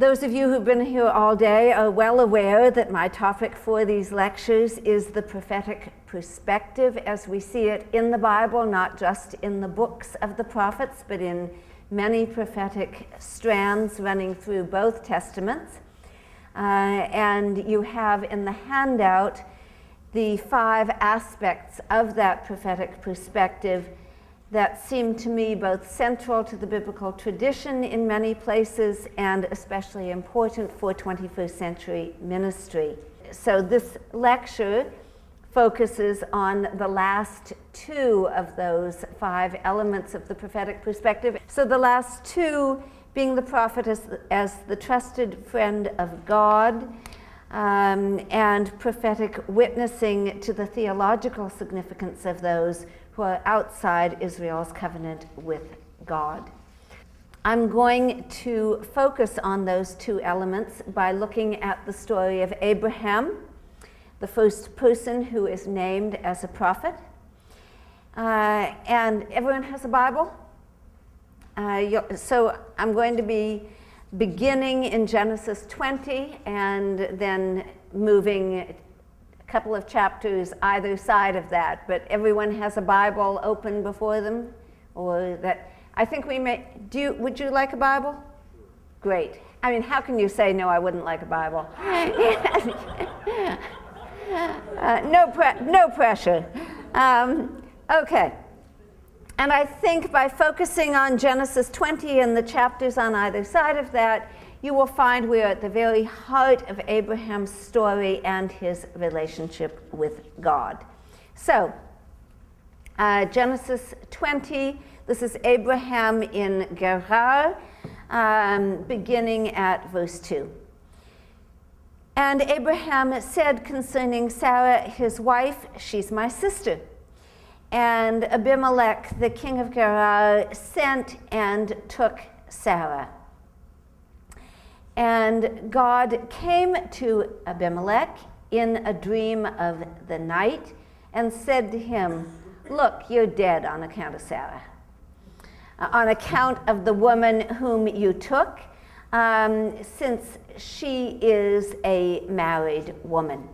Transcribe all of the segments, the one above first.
Those of you who've been here all day are well aware that my topic for these lectures is the prophetic perspective as we see it in the Bible, not just in the books of the prophets, but in many prophetic strands running through both testaments. And you have in the handout the 5 aspects of that prophetic perspective that seem to me both central to the biblical tradition in many places and especially important for 21st century ministry. So this lecture focuses on the last 2 of those 5 elements of the prophetic perspective. So the last 2 being the prophet as the trusted friend of God, and prophetic witnessing to the theological significance of those who are outside Israel's covenant with God. I'm going to focus on those 2 elements by looking at the story of Abraham, the first person who is named as a prophet. And everyone has a Bible? So I'm going to be beginning in Genesis 20 and then moving a couple of chapters either side of that, but everyone has a Bible open before them, or that I think we may do. Would you like a Bible? Great. I mean, how can you say no? I wouldn't like a Bible. No pressure. Okay. And I think by focusing on Genesis 20 and the chapters on either side of that, you will find we are at the very heart of Abraham's story and his relationship with God. So, Genesis 20, this is Abraham in Gerar, beginning at verse 2. And Abraham said concerning Sarah, his wife, she's my sister. And Abimelech, the king of Gerar, sent and took Sarah. And God came to Abimelech in a dream of the night and said to him, look, you're dead on account of Sarah, on account of the woman whom you took, since she is a married woman.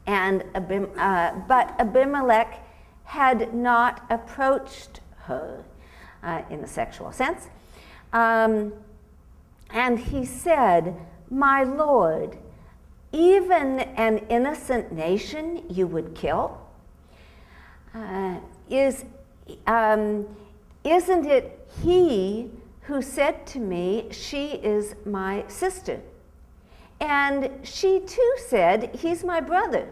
And but Abimelech had not approached her in a sexual sense. And he said, my Lord, even an innocent nation you would kill? Isn't it he who said to me, she is my sister? And she too said, he's my brother.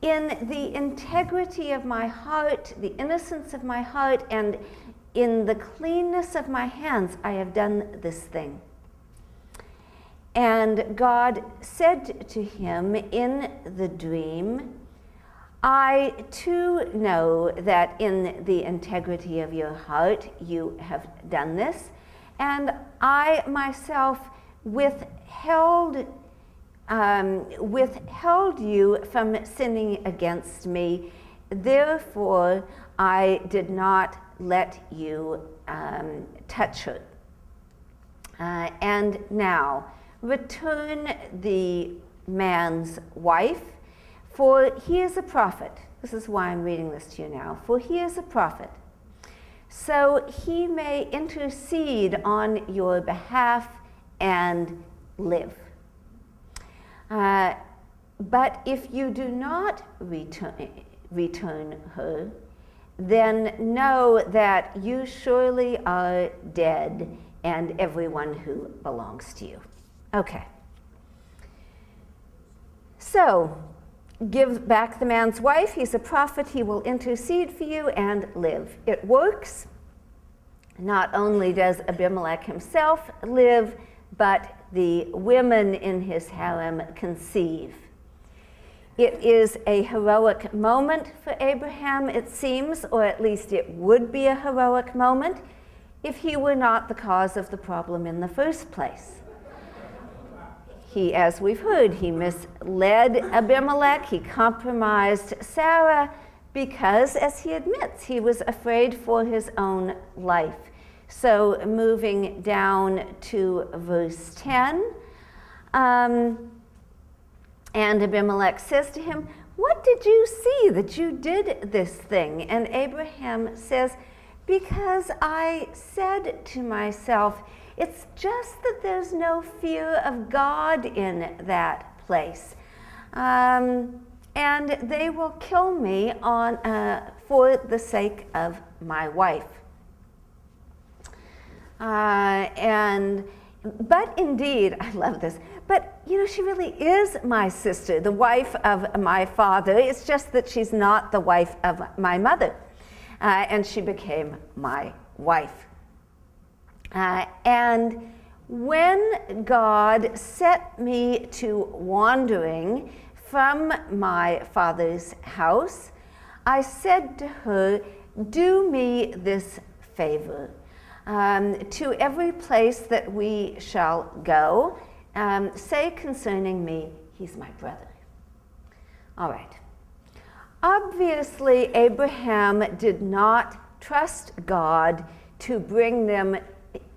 In the integrity of my heart, the innocence of my heart, and in the cleanness of my hands, I have done this thing. And God said to him in the dream, I too know that in the integrity of your heart you have done this, and I myself withheld you from sinning against me. Therefore, I did not let you touch her. And now, return the man's wife, for he is a prophet. This is why I'm reading this to you now. For he is a prophet. So he may intercede on your behalf and live. But if you do not return her, then know that you surely are dead, and everyone who belongs to you. Okay. So, give back the man's wife. He's a prophet. He will intercede for you and live. It works. Not only does Abimelech himself live, but the women in his harem conceive. It is a heroic moment for Abraham, it seems, or at least it would be a heroic moment if he were not the cause of the problem in the first place. He, as we've heard, he misled Abimelech, he compromised Sarah because, as he admits, he was afraid for his own life. So moving down to verse 10, and Abimelech says to him, "What did you see that you did this thing?" And Abraham says, "Because I said to myself, it's just that there's no fear of God in that place. And they will kill me for the sake of my wife." But indeed, I love this, but she really is my sister, the wife of my father. It's just that she's not the wife of my mother. And she became my wife. And when God set me to wandering from my father's house, I said to her, "Do me this favor. To every place that we shall go, say concerning me, he's my brother." All right. Obviously, Abraham did not trust God to bring them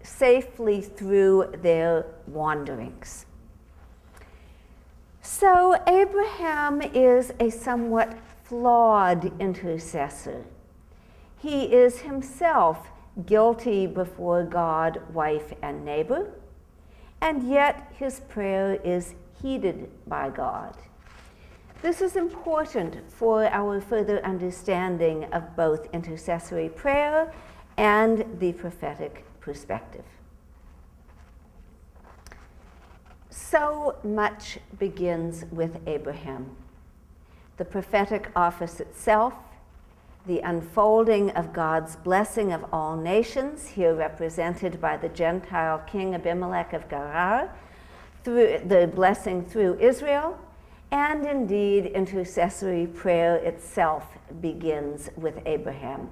safely through their wanderings. So Abraham is a somewhat flawed intercessor. He is himself guilty before God, wife, and neighbor, and yet his prayer is heeded by God. This is important for our further understanding of both intercessory prayer and the prophetic perspective. So much begins with Abraham. The prophetic office itself, the unfolding of God's blessing of all nations, here represented by the Gentile king Abimelech of Gerar, through the blessing through Israel, and indeed intercessory prayer itself begins with Abraham.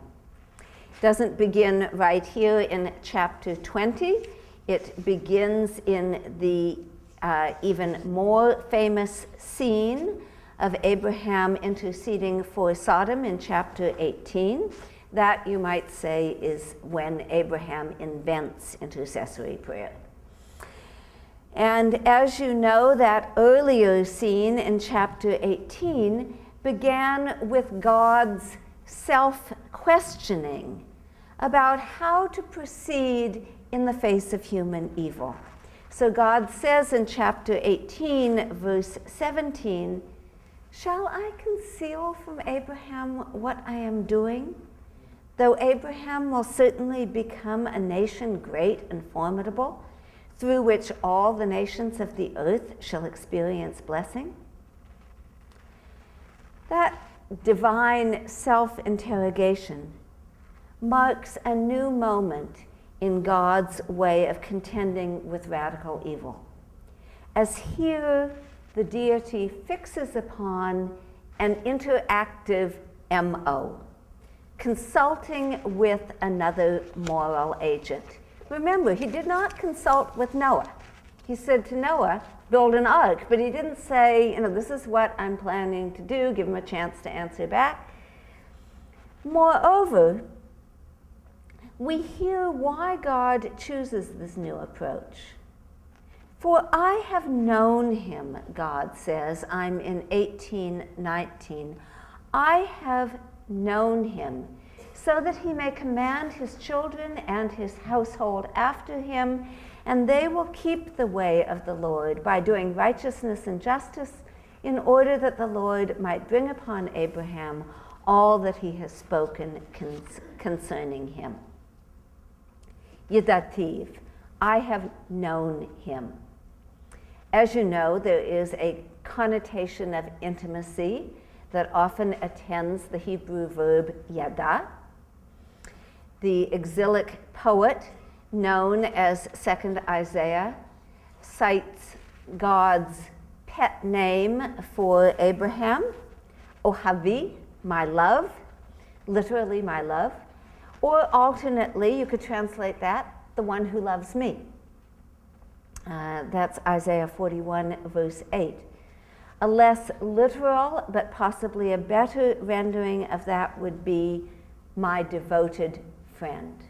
It doesn't begin right here in chapter 20. It begins in the even more famous scene of Abraham interceding for Sodom in chapter 18. That, you might say, is when Abraham invents intercessory prayer. And as you know, that earlier scene in chapter 18 began with God's self-questioning about how to proceed in the face of human evil. So God says in chapter 18, verse 17, "Shall I conceal from Abraham what I am doing? Though Abraham will certainly become a nation great and formidable, through which all the nations of the earth shall experience blessing." That divine self-interrogation marks a new moment in God's way of contending with radical evil, as here the deity fixes upon an interactive MO, consulting with another moral agent. Remember, he did not consult with Noah. He said to Noah, "Build an ark," but he didn't say, "This is what I'm planning to do," give him a chance to answer back. Moreover, we hear why God chooses this new approach. "For I have known him," God says, I'm in 18:19. "I have known him, so that he may command his children and his household after him, and they will keep the way of the Lord by doing righteousness and justice, in order that the Lord might bring upon Abraham all that he has spoken concerning him." Yedativ, I have known him. As you know, there is a connotation of intimacy that often attends the Hebrew verb yada. The exilic poet, known as 2nd Isaiah, cites God's pet name for Abraham, Ohavi, my love, literally my love, or alternately, you could translate that, the one who loves me. That's Isaiah 41, verse 8. A less literal, but possibly a better rendering of that would be my devoted friend.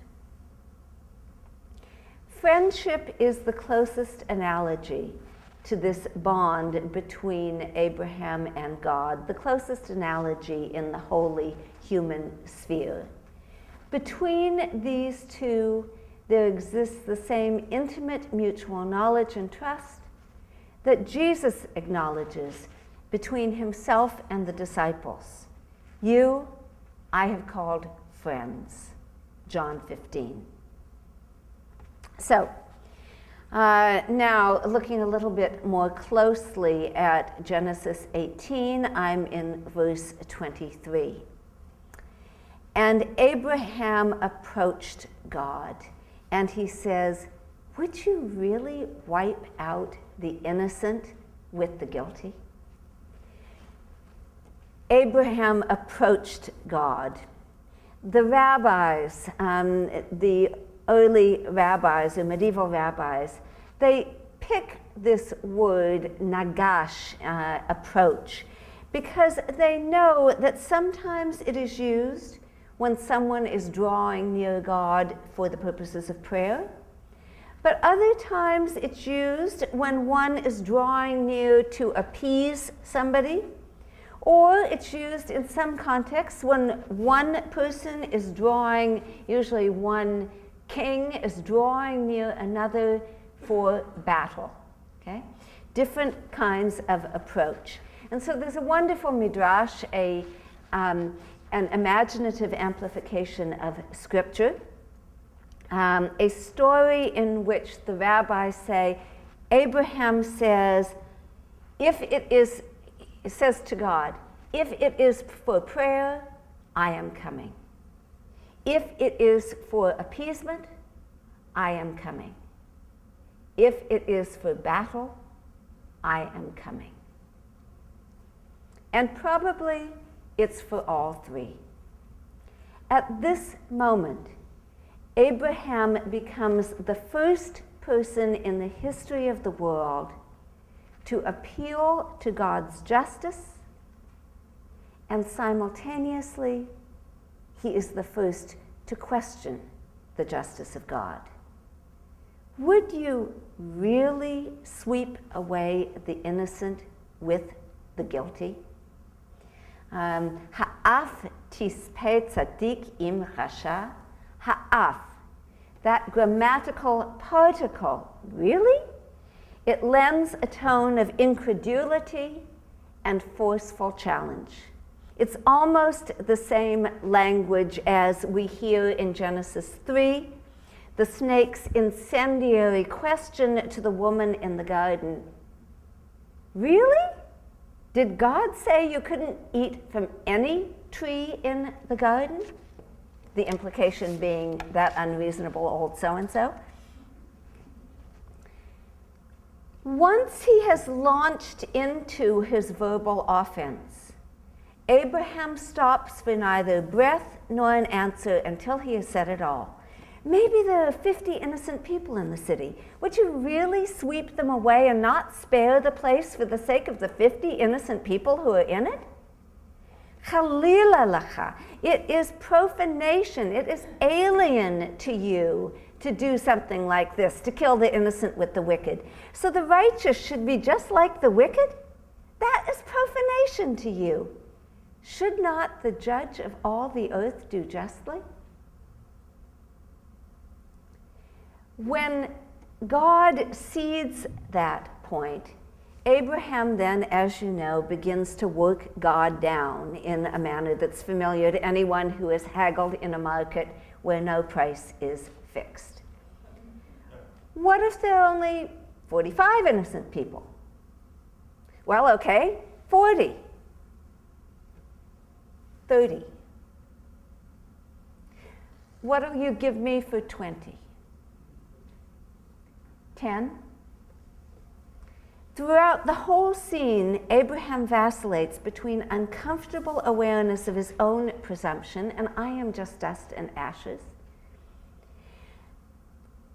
Friendship is the closest analogy to this bond between Abraham and God, the closest analogy in the holy human sphere. Between these two, there exists the same intimate mutual knowledge and trust that Jesus acknowledges between himself and the disciples. You, I have called friends, John 15. So, now looking a little bit more closely at Genesis 18, I'm in verse 23. And Abraham approached God, and he says, would you really wipe out the innocent with the guilty? Abraham approached God. The rabbis, the early rabbis or medieval rabbis, they pick this word nagash, approach, because they know that sometimes it is used when someone is drawing near God for the purposes of prayer, but other times it's used when one is drawing near to appease somebody, or it's used in some contexts when one person is drawing, usually one king is drawing near another for battle, okay? Different kinds of approach. And so there's a wonderful midrash, an imaginative amplification of scripture, a story in which the rabbis say, Abraham says, it says to God, if it is for prayer, I am coming. If it is for appeasement, I am coming. If it is for battle, I am coming. And probably it's for all three. At this moment, Abraham becomes the first person in the history of the world to appeal to God's justice, and simultaneously, he is the first to question the justice of God. Would you really sweep away the innocent with the guilty? Ha'af tispei tzadik im rasha. Ha'af, that grammatical particle, really? It lends a tone of incredulity and forceful challenge. It's almost the same language as we hear in Genesis 3, the snake's incendiary question to the woman in the garden. Really? Did God say you couldn't eat from any tree in the garden? The implication being that unreasonable old so-and-so. Once he has launched into his verbal offense, Abraham stops for neither breath nor an answer until he has said it all. Maybe there are 50 innocent people in the city. Would you really sweep them away and not spare the place for the sake of the 50 innocent people who are in it? Chalila lacha. It is profanation. It is alien to you to do something like this, to kill the innocent with the wicked. So the righteous should be just like the wicked? That is profanation to you. Should not the judge of all the earth do justly? When God cedes that point, Abraham then, as you know, begins to work God down in a manner that's familiar to anyone who has haggled in a market where no price is fixed. What if there are only 45 innocent people? Well, okay, 40. 30. What do you give me for 20? 10? Throughout the whole scene, Abraham vacillates between uncomfortable awareness of his own presumption, and I am just dust and ashes,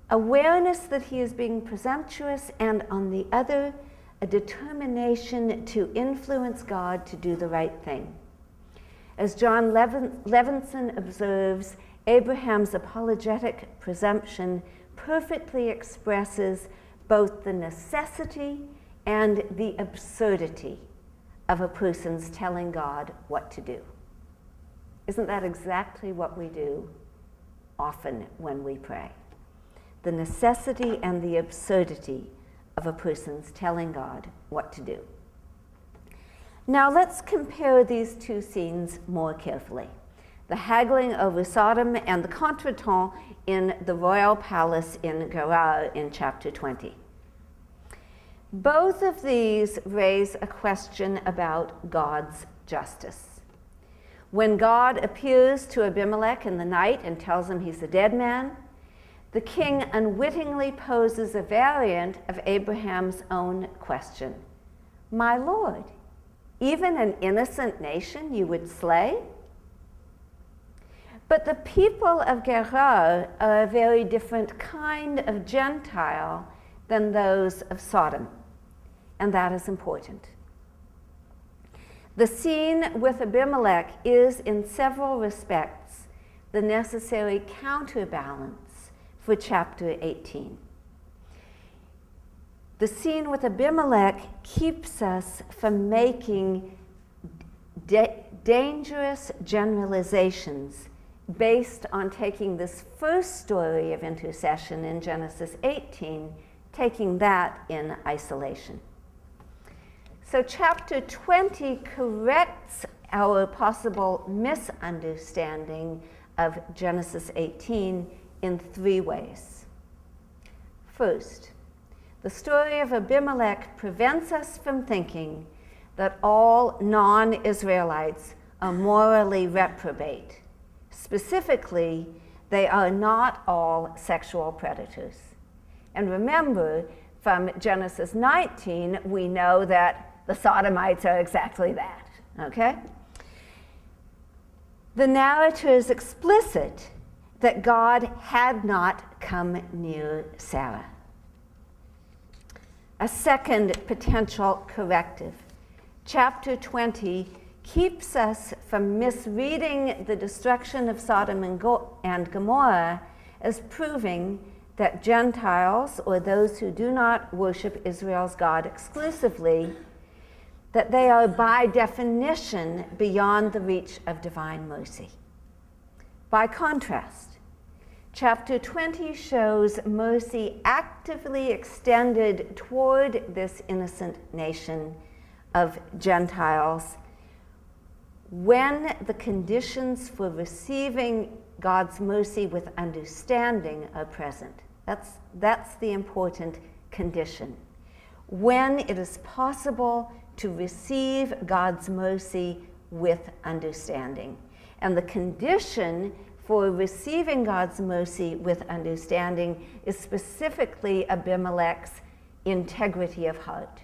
awareness that he is being presumptuous, and on the other, a determination to influence God to do the right thing. As John Levinson observes, Abraham's apologetic presumption perfectly expresses both the necessity and the absurdity of a person's telling God what to do. Isn't that exactly what we do often when we pray? The necessity and the absurdity of a person's telling God what to do. Now let's compare these two scenes more carefully. The haggling over Sodom and the contretemps in the royal palace in Gerar in chapter 20. Both of these raise a question about God's justice. When God appears to Abimelech in the night and tells him he's a dead man, the king unwittingly poses a variant of Abraham's own question. My Lord, even an innocent nation you would slay? But the people of Gerar are a very different kind of Gentile than those of Sodom, and that is important. The scene with Abimelech is, in several respects, the necessary counterbalance for chapter 18. The scene with Abimelech keeps us from making dangerous generalizations based on taking this first story of intercession in Genesis 18, taking that in isolation. So chapter 20 corrects our possible misunderstanding of Genesis 18 in three ways. First, the story of Abimelech prevents us from thinking that all non-Israelites are morally reprobate. Specifically, they are not all sexual predators. And remember, from Genesis 19, we know that the Sodomites are exactly that, okay? The narrator is explicit that God had not come near Sarah. A second potential corrective. Chapter 20 keeps us from misreading the destruction of Sodom and Gomorrah as proving that Gentiles, or those who do not worship Israel's God exclusively, that they are by definition beyond the reach of divine mercy. By contrast, chapter 20 shows mercy actively extended toward this innocent nation of Gentiles when the conditions for receiving God's mercy with understanding are present. That's the important condition. When it is possible to receive God's mercy with understanding. And the condition for receiving God's mercy with understanding is specifically Abimelech's integrity of heart,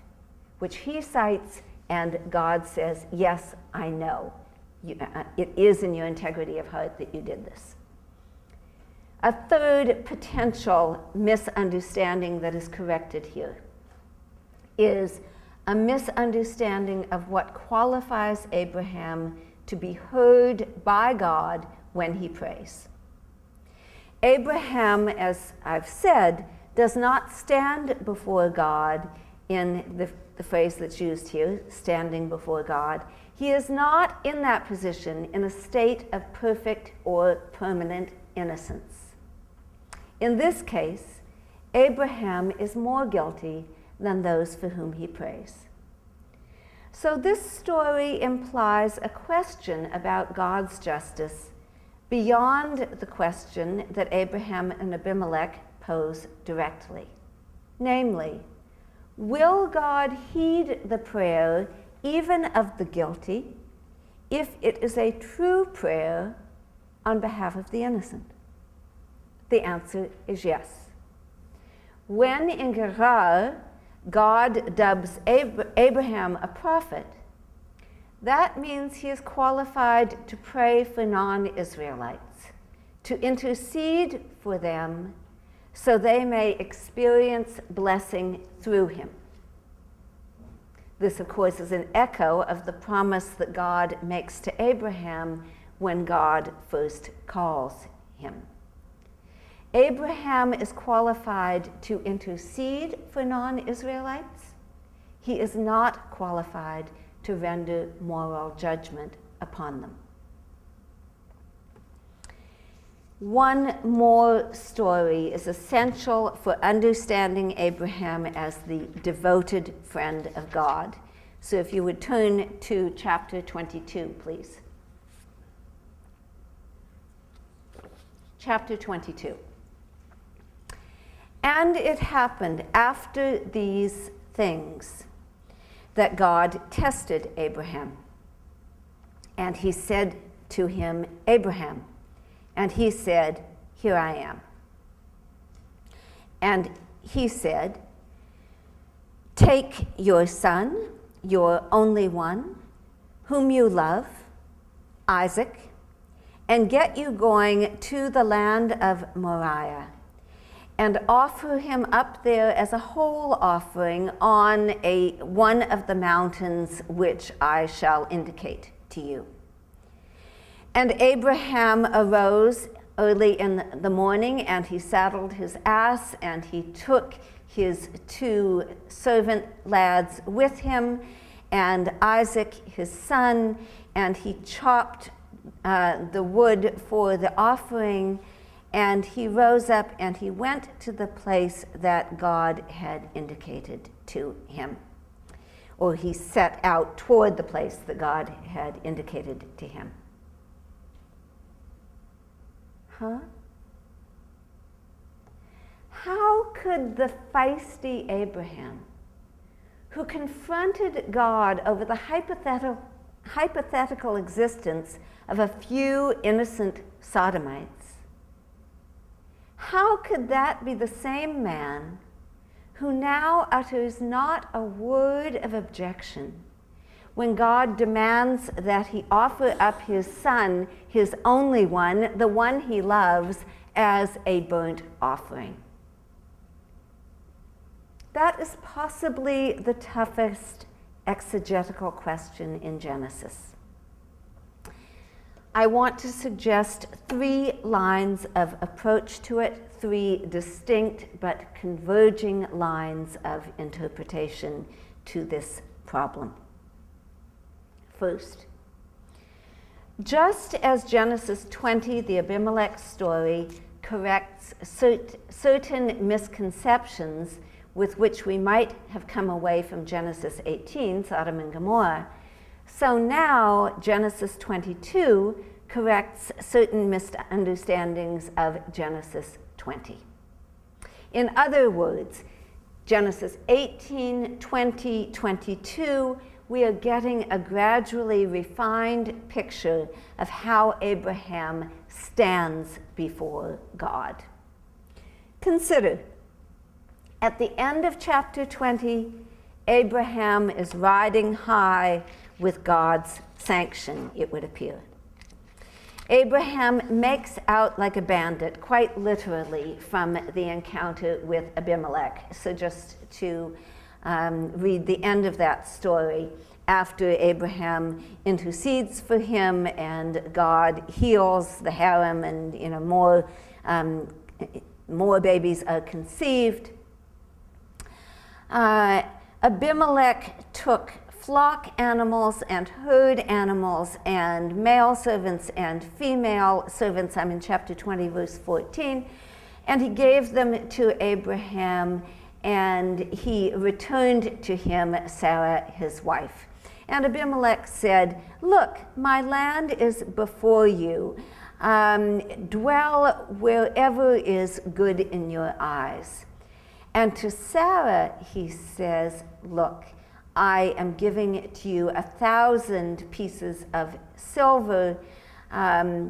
which he cites, and God says, yes, I know. It is in your integrity of heart that you did this. A third potential misunderstanding that is corrected here is a misunderstanding of what qualifies Abraham to be heard by God when he prays. Abraham, as I've said, does not stand before God in the phrase that's used here, standing before God. He is not in that position in a state of perfect or permanent innocence. In this case, Abraham is more guilty than those for whom he prays. So this story implies a question about God's justice beyond the question that Abraham and Abimelech pose directly. Namely, will God heed the prayer even of the guilty if it is a true prayer on behalf of the innocent? The answer is yes. When in Gerar, God dubs Abraham a prophet, that means he is qualified to pray for non-Israelites, to intercede for them so they may experience blessing through him. This, of course, is an echo of the promise that God makes to Abraham when God first calls him. Abraham is qualified to intercede for non-Israelites. He is not qualified to render moral judgment upon them. One more story is essential for understanding Abraham as the devoted friend of God. So if you would turn to chapter 22, please. Chapter 22. And it happened after these things that God tested Abraham. And he said to him, Abraham. And he said, Here I am. And he said, Take your son, your only one, whom you love, Isaac, and get you going to the land of Moriah, and offer him up there as a whole offering on one of the mountains which I shall indicate to you. And Abraham arose early in the morning, and he saddled his ass, and he took his 2 servant lads with him, and Isaac his son, and he chopped the wood for the offering, and he rose up and he went to the place that God had indicated to him. Or he set out toward the place that God had indicated to him. How could the feisty Abraham, who confronted God over the hypothetical existence of a few innocent sodomites, how could that be the same man who now utters not a word of objection when God demands that he offer up his son, his only one, the one he loves, as a burnt offering? That is possibly the toughest exegetical question in Genesis. I want to suggest 3 lines of approach to it, 3 distinct but converging lines of interpretation to this problem. First, just as Genesis 20, the Abimelech story, corrects certain misconceptions with which we might have come away from Genesis 18, Sodom and Gomorrah, so now Genesis 22 corrects certain misunderstandings of Genesis 20. In other words, Genesis 18, 20, 22, we are getting a gradually refined picture of how Abraham stands before God. Consider, at the end of chapter 20, Abraham is riding high with God's sanction, it would appear. Abraham makes out like a bandit, quite literally, from the encounter with Abimelech. So just to read the end of that story, after Abraham intercedes for him and God heals the harem, and more babies are conceived, Abimelech took flock animals and herd animals and male servants and female servants. I'm in chapter 20, verse 14. And he gave them to Abraham, and he returned to him Sarah, his wife. And Abimelech said, "Look, my land is before you. Dwell wherever is good in your eyes." And to Sarah, he says, "Look, I am giving to you 1,000 pieces of silver. I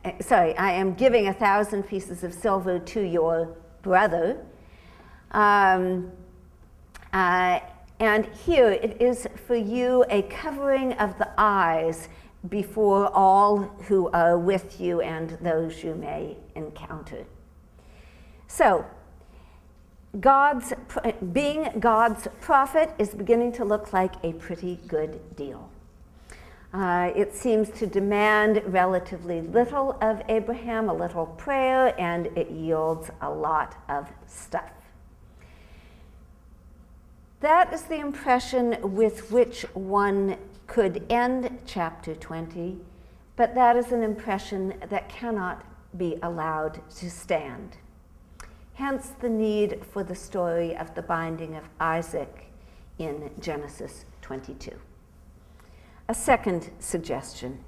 am giving 1,000 pieces of silver to your brother. And here it is for you a covering of the eyes before all who are with you and those you may encounter." So, being God's prophet is beginning to look like a pretty good deal. It seems to demand relatively little of Abraham, a little prayer, and it yields a lot of stuff. That is the impression with which one could end chapter 20, but that is an impression that cannot be allowed to stand. Hence the need for the story of the binding of Isaac in Genesis 22. A second suggestion.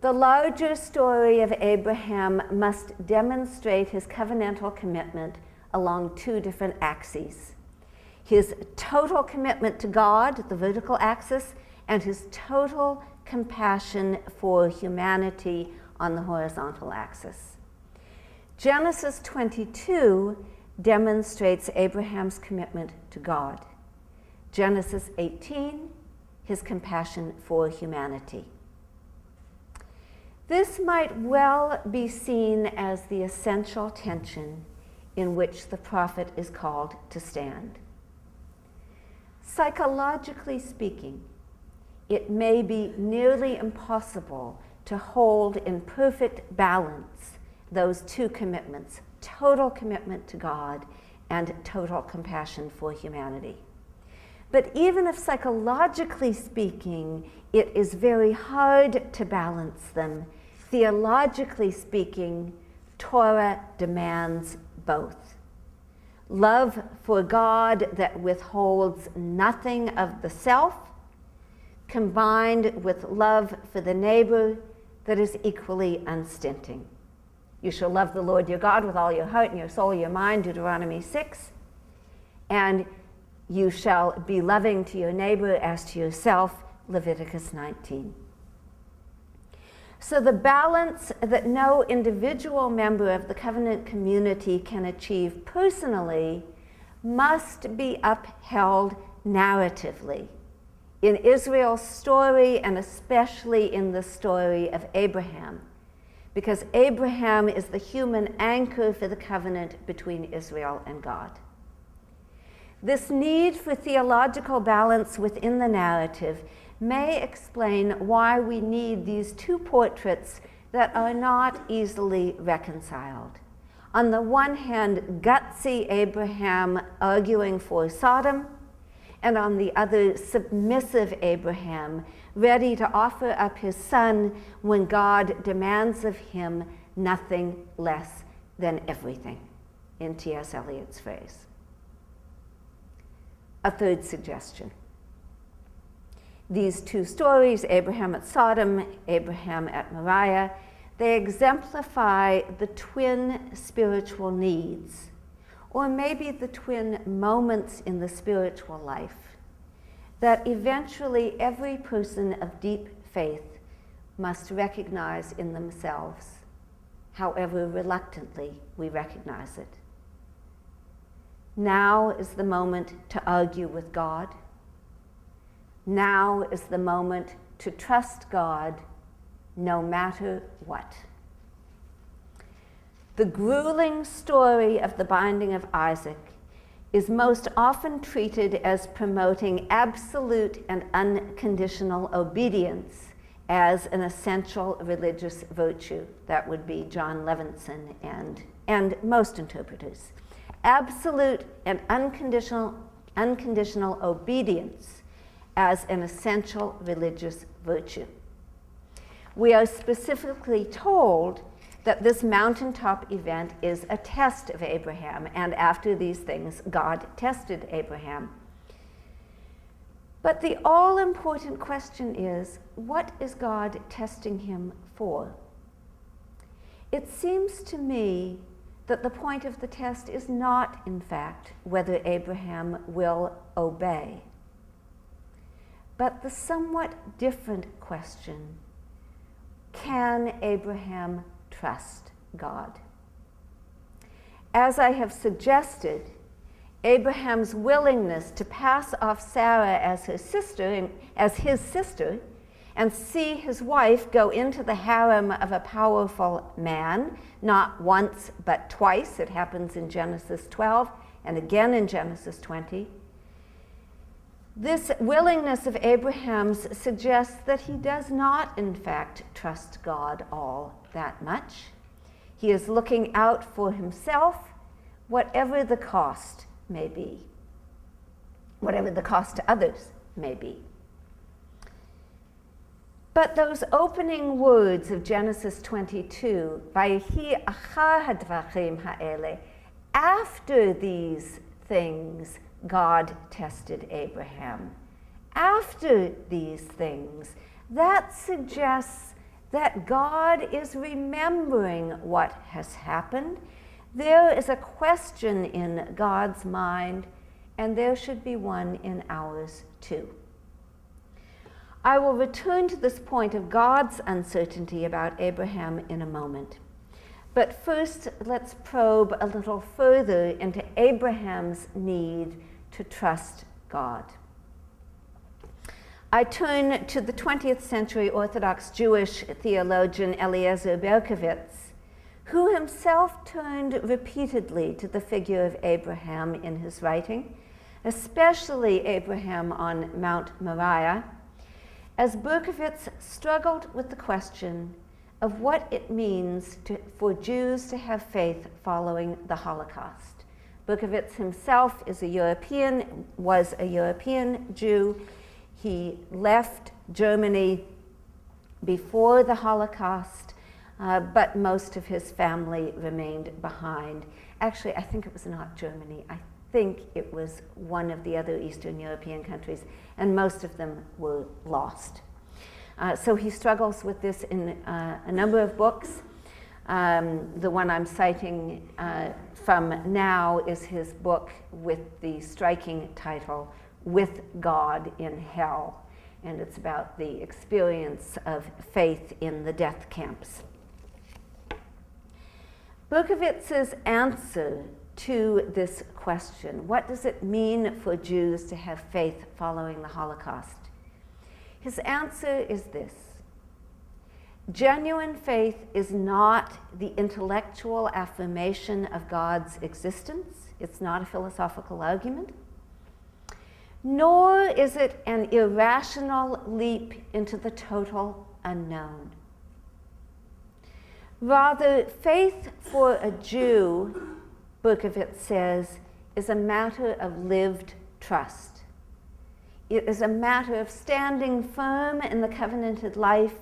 The larger story of Abraham must demonstrate his covenantal commitment along two different axes. His total commitment to God, the vertical axis, and his total compassion for humanity on the horizontal axis. Genesis 22 demonstrates Abraham's commitment to God. Genesis 18, his compassion for humanity. This might well be seen as the essential tension in which the prophet is called to stand. Psychologically speaking, it may be nearly impossible to hold in perfect balance those two commitments, total commitment to God and total compassion for humanity. But even if psychologically speaking, it is very hard to balance them, theologically speaking, Torah demands both. Love for God that withholds nothing of the self, combined with love for the neighbor that is equally unstinting. You shall love the Lord your God with all your heart and your soul, your mind, Deuteronomy 6, and you shall be loving to your neighbor as to yourself, Leviticus 19. So the balance that no individual member of the covenant community can achieve personally must be upheld narratively in Israel's story, and especially in the story of Abraham, because Abraham is the human anchor for the covenant between Israel and God. This need for theological balance within the narrative may explain why we need these two portraits that are not easily reconciled. On the one hand, gutsy Abraham arguing for Sodom, and on the other, submissive Abraham, ready to offer up his son when God demands of him nothing less than everything, in T.S. Eliot's phrase. A third suggestion. These two stories, Abraham at Sodom, Abraham at Moriah, they exemplify the twin spiritual needs, or maybe the twin moments in the spiritual life, that eventually every person of deep faith must recognize in themselves, however reluctantly we recognize it. Now is the moment to argue with God. Now is the moment to trust God no matter what. The grueling story of the binding of Isaac is most often treated as promoting absolute and unconditional obedience as an essential religious virtue. That would be John Levinson and most interpreters. Absolute and unconditional obedience as an essential religious virtue. We are specifically told that this mountaintop event is a test of Abraham, and after these things, God tested Abraham. But the all-important question is, what is God testing him for? It seems to me that the point of the test is not, in fact, whether Abraham will obey, but the somewhat different question, can Abraham trust God? As I have suggested, Abraham's willingness to pass off Sarah as his sister, and see his wife go into the harem of a powerful man, not once but twice. It happens in Genesis 12 and again in Genesis 20. This willingness of Abraham's suggests that he does not, in fact, trust God all that much. He is looking out for himself, whatever the cost may be, whatever the cost to others may be. But those opening words of Genesis 22, Vayehi achar hadvarim ha'ele, after these things, God tested Abraham. After these things, that suggests that God is remembering what has happened. There is a question in God's mind, and there should be one in ours too. I will return to this point of God's uncertainty about Abraham in a moment. But first, let's probe a little further into Abraham's need to trust God. I turn to the 20th century Orthodox Jewish theologian Eliezer Berkovitz, who himself turned repeatedly to the figure of Abraham in his writing, especially Abraham on Mount Moriah, as Berkovitz struggled with the question of what it means for Jews to have faith following the Holocaust. Berkovitz himself was a European Jew. He left Germany before the Holocaust, but most of his family remained behind. Actually, I think it was not Germany. I think it was one of the other Eastern European countries, and most of them were lost. So he struggles with this in a number of books. The one I'm citing from now is his book with the striking title, With God in Hell, and it's about the experience of faith in the death camps. Berkovitz's answer to this question, what does it mean for Jews to have faith following the Holocaust? His answer is this: genuine faith is not the intellectual affirmation of God's existence. It's not a philosophical argument. Nor is it an irrational leap into the total unknown. Rather, faith for a Jew, Berkovitz says, is a matter of lived trust. It is a matter of standing firm in the covenanted life,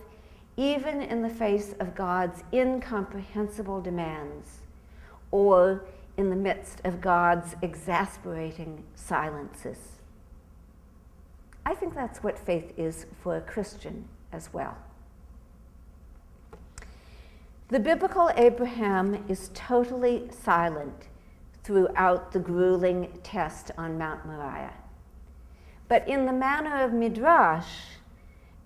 even in the face of God's incomprehensible demands, or in the midst of God's exasperating silences. I think that's what faith is for a Christian as well. The biblical Abraham is totally silent throughout the grueling test on Mount Moriah. But in the manner of Midrash,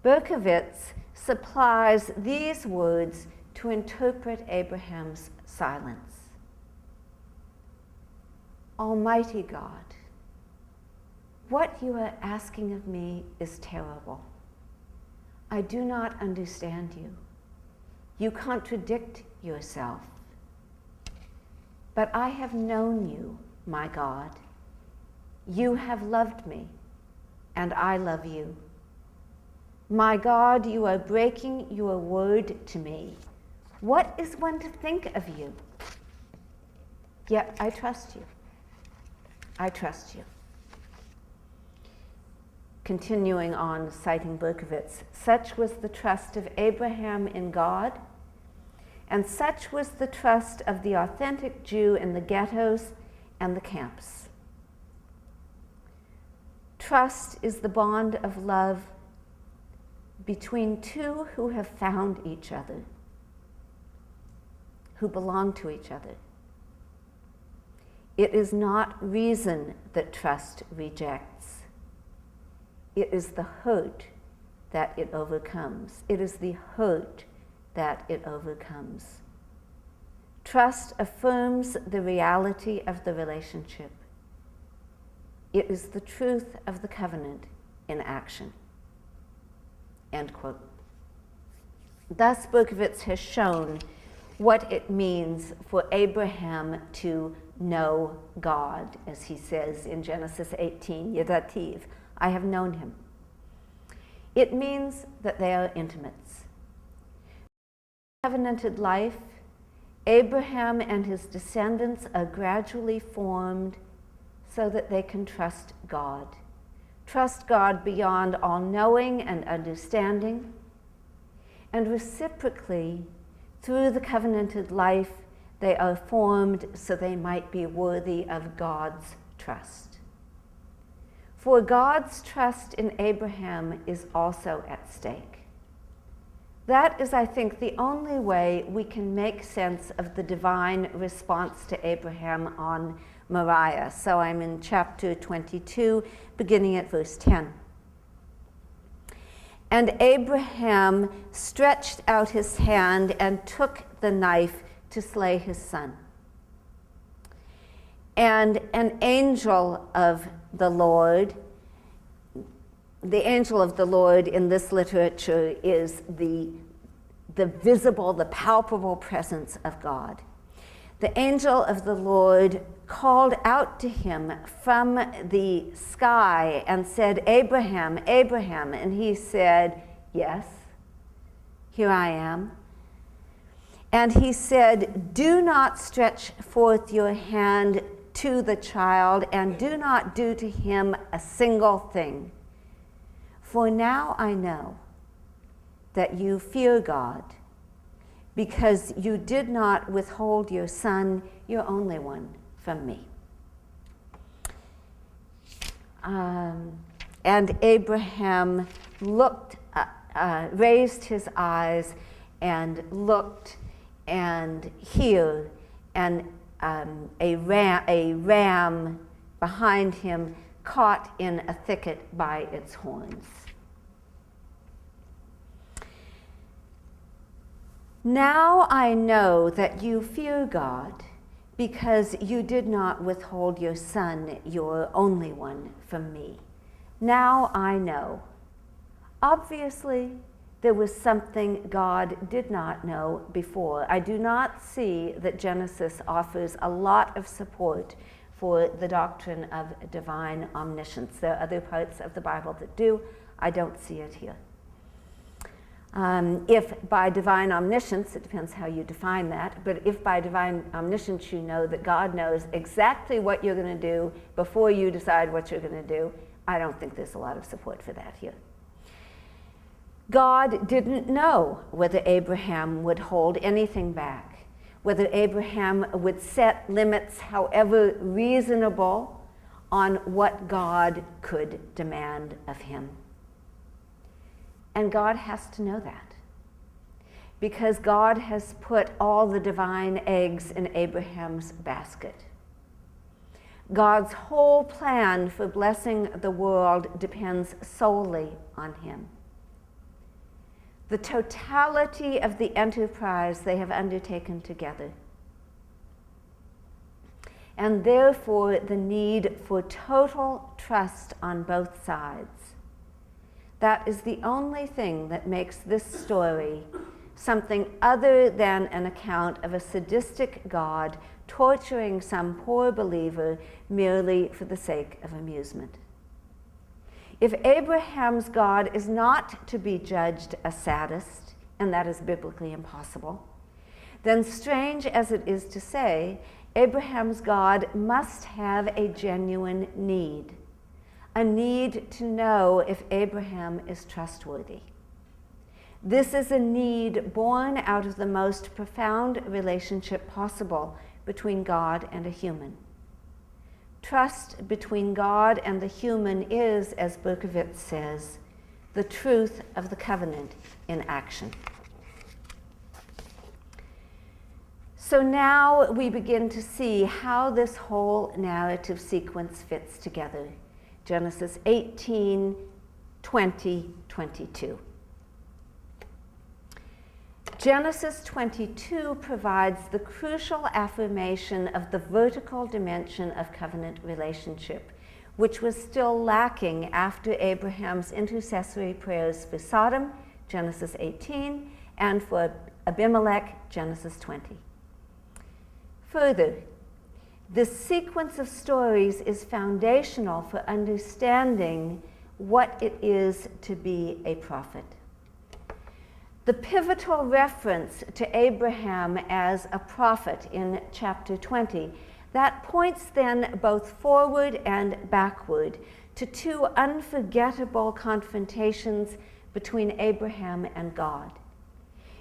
Berkovitz supplies these words to interpret Abraham's silence. Almighty God, what you are asking of me is terrible. I do not understand you. You contradict yourself. But I have known you, my God. You have loved me, and I love you. My God, you are breaking your word to me. What is one to think of you? Yet I trust you. I trust you. Continuing on, citing Berkovitz, such was the trust of Abraham in God, and such was the trust of the authentic Jew in the ghettos and the camps. Trust is the bond of love between two who have found each other, who belong to each other. It is not reason that trust rejects. It is the hurt that it overcomes. It is the hurt that it overcomes. Trust affirms the reality of the relationship. It is the truth of the covenant in action. End quote. Thus, Berkovitz has shown what it means for Abraham to know God, as he says in Genesis 18, Yedativ, I have known him. It means that they are intimates. Covenanted life, Abraham and his descendants are gradually formed so that they can trust God. Trust God beyond all knowing and understanding. And reciprocally, through the covenanted life, they are formed so they might be worthy of God's trust. For God's trust in Abraham is also at stake. That is, I think, the only way we can make sense of the divine response to Abraham on Moriah. So I'm in chapter 22, beginning at verse 10. And Abraham stretched out his hand and took the knife to slay his son. And an angel of the Lord in this literature is the visible, the palpable presence of God. The angel of the Lord called out to him from the sky and said, Abraham, Abraham. And he said, yes, here I am. And he said, do not stretch forth your hand to the child, and do not do to him a single thing. For now I know that you fear God, because you did not withhold your son, your only one, from me. And Abraham raised his eyes and looked, and here, and a ram behind him caught in a thicket by its horns. Now I know that you fear God, because you did not withhold your son, your only one, from me. Now I know. Obviously, there was something God did not know before. I do not see that Genesis offers a lot of support for the doctrine of divine omniscience. There are other parts of the Bible that do. I don't see it here. If by divine omniscience, it depends how you define that, but if by divine omniscience you know that God knows exactly what you're going to do before you decide what you're going to do, I don't think there's a lot of support for that here. God didn't know whether Abraham would hold anything back, whether Abraham would set limits, however reasonable, on what God could demand of him. And God has to know that, because God has put all the divine eggs in Abraham's basket. God's whole plan for blessing the world depends solely on him. The totality of the enterprise they have undertaken together, and therefore the need for total trust on both sides. That is the only thing that makes this story something other than an account of a sadistic God torturing some poor believer merely for the sake of amusement. If Abraham's God is not to be judged a sadist, and that is biblically impossible, then strange as it is to say, Abraham's God must have a genuine need. A need to know if Abraham is trustworthy. This is a need born out of the most profound relationship possible between God and a human. Trust between God and the human is, as Berkowitz says, the truth of the covenant in action. So now we begin to see how this whole narrative sequence fits together. Genesis 18, 20, 22. Genesis 22 provides the crucial affirmation of the vertical dimension of covenant relationship, which was still lacking after Abraham's intercessory prayers for Sodom, Genesis 18, and for Abimelech, Genesis 20. Further, this sequence of stories is foundational for understanding what it is to be a prophet. The pivotal reference to Abraham as a prophet in chapter 20, that points then both forward and backward to two unforgettable confrontations between Abraham and God.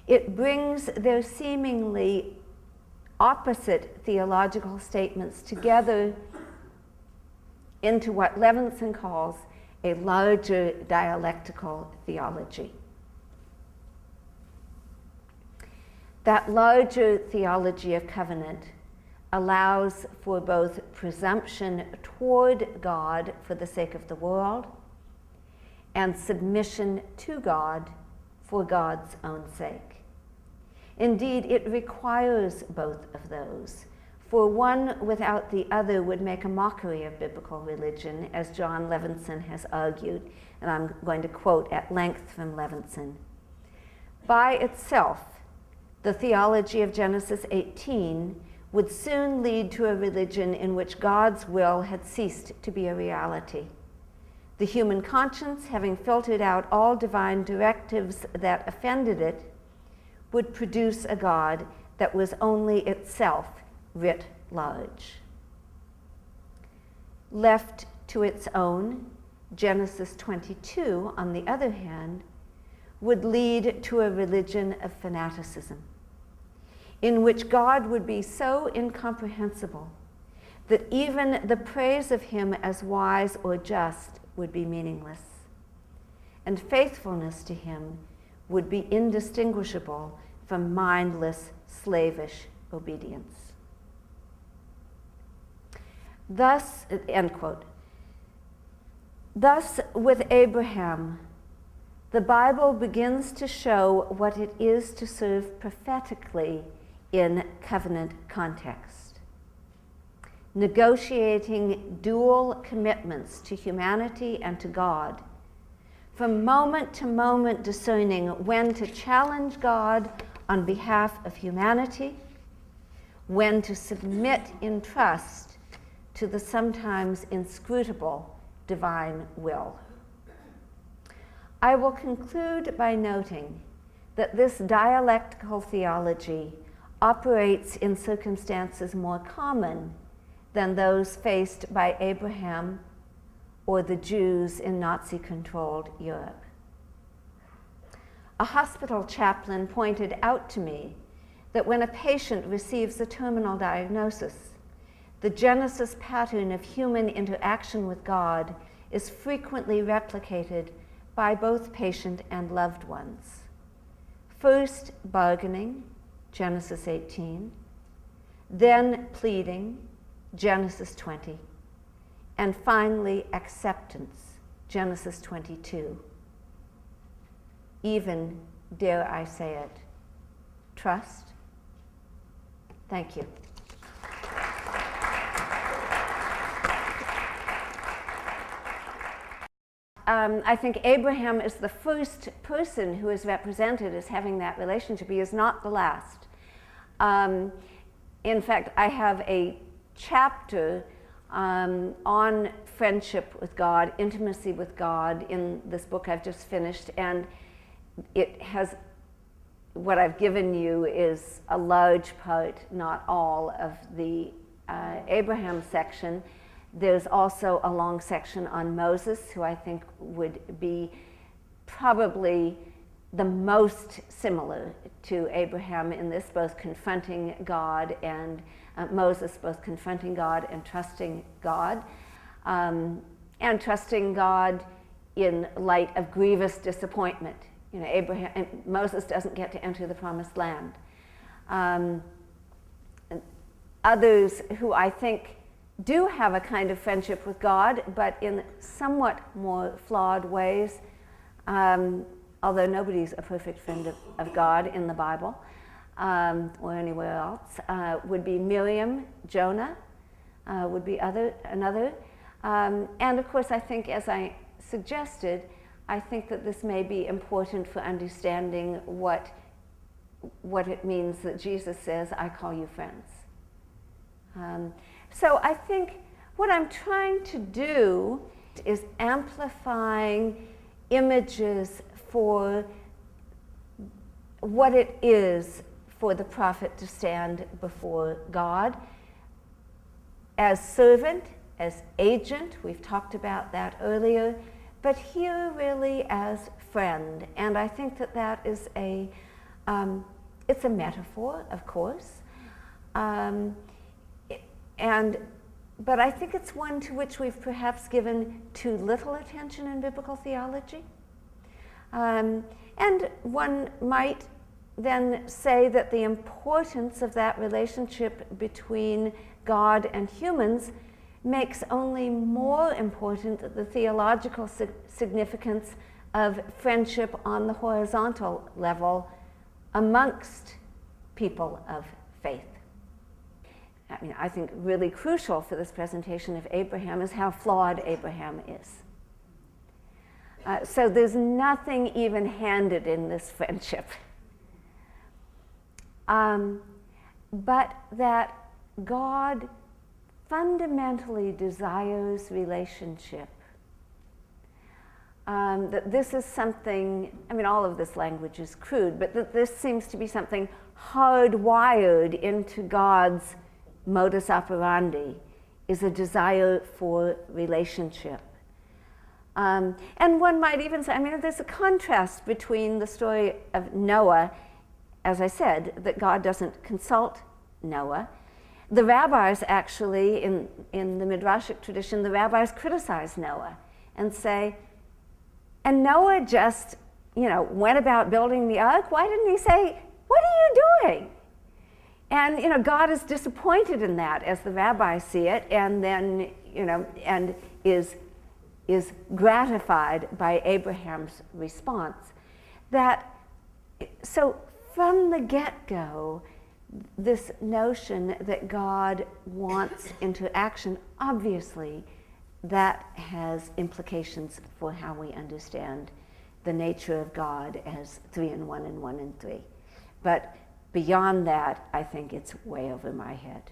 It brings their seemingly opposite theological statements together into what Levinson calls a larger dialectical theology. That larger theology of covenant allows for both presumption toward God for the sake of the world and submission to God for God's own sake. Indeed, it requires both of those, for one without the other would make a mockery of biblical religion, as John Levinson has argued, and I'm going to quote at length from Levinson. By itself, the theology of Genesis 18 would soon lead to a religion in which God's will had ceased to be a reality. The human conscience, having filtered out all divine directives that offended it, would produce a God that was only itself writ large. Left to its own, Genesis 22, on the other hand, would lead to a religion of fanaticism, in which God would be so incomprehensible that even the praise of him as wise or just would be meaningless, and faithfulness to him would be indistinguishable from mindless, slavish obedience. Thus, end quote. Thus, with Abraham, the Bible begins to show what it is to serve prophetically in covenant context, negotiating dual commitments to humanity and to God, from moment to moment discerning when to challenge God on behalf of humanity, when to submit in trust to the sometimes inscrutable divine will. I will conclude by noting that this dialectical theology operates in circumstances more common than those faced by Abraham or the Jews in Nazi-controlled Europe. A hospital chaplain pointed out to me that when a patient receives a terminal diagnosis, the Genesis pattern of human interaction with God is frequently replicated by both patient and loved ones. First, bargaining, Genesis 18, then pleading, Genesis 20, and finally acceptance, Genesis 22. Even, dare I say it, trust. Thank you. I think Abraham is the first person who is represented as having that relationship. He is not the last. In fact, I have a chapter on friendship with God, intimacy with God in this book I've just finished, and it has, what I've given you is a large part, not all, of the Abraham section. There's also a long section on Moses, who I think would be probably the most similar to Abraham in this, both confronting God and Moses, both confronting God and trusting God in light of grievous disappointment. You know, Moses doesn't get to enter the promised land. Others who I think do have a kind of friendship with God, but in somewhat more flawed ways, although nobody's a perfect friend of God in the Bible or anywhere else, would be Miriam, Jonah, would be another. And of course, I think, as I suggested, I think that this may be important for understanding what it means that Jesus says, I call you friends. So I think what I'm trying to do is amplifying images for what it is for the prophet to stand before God as servant, as agent. We've talked about that earlier, but here really as friend. And I think that that is it's a metaphor, of course, but I think it's one to which we've perhaps given too little attention in biblical theology. And one might then say that the importance of that relationship between God and humans makes only more important the theological significance of friendship on the horizontal level amongst people of faith. I mean, I think really crucial for this presentation of Abraham is how flawed Abraham is. So there's nothing even-handed in this friendship. But that God fundamentally desires relationship. That this is something, I mean, all of this language is crude, but that this seems to be something hardwired into God's modus operandi, is a desire for relationship. And one might even say, I mean, there's a contrast between the story of Noah, as I said, that God doesn't consult Noah. The rabbis actually, in the Midrashic tradition, the rabbis criticize Noah and say, and Noah just, went about building the ark. Why didn't he say, what are you doing? And, God is disappointed in that as the rabbis see it, and then, and is gratified by Abraham's response. So from the get-go, this notion that God wants interaction, obviously, that has implications for how we understand the nature of God as 3 in 1 and 1 in 3. But beyond that, I think it's way over my head.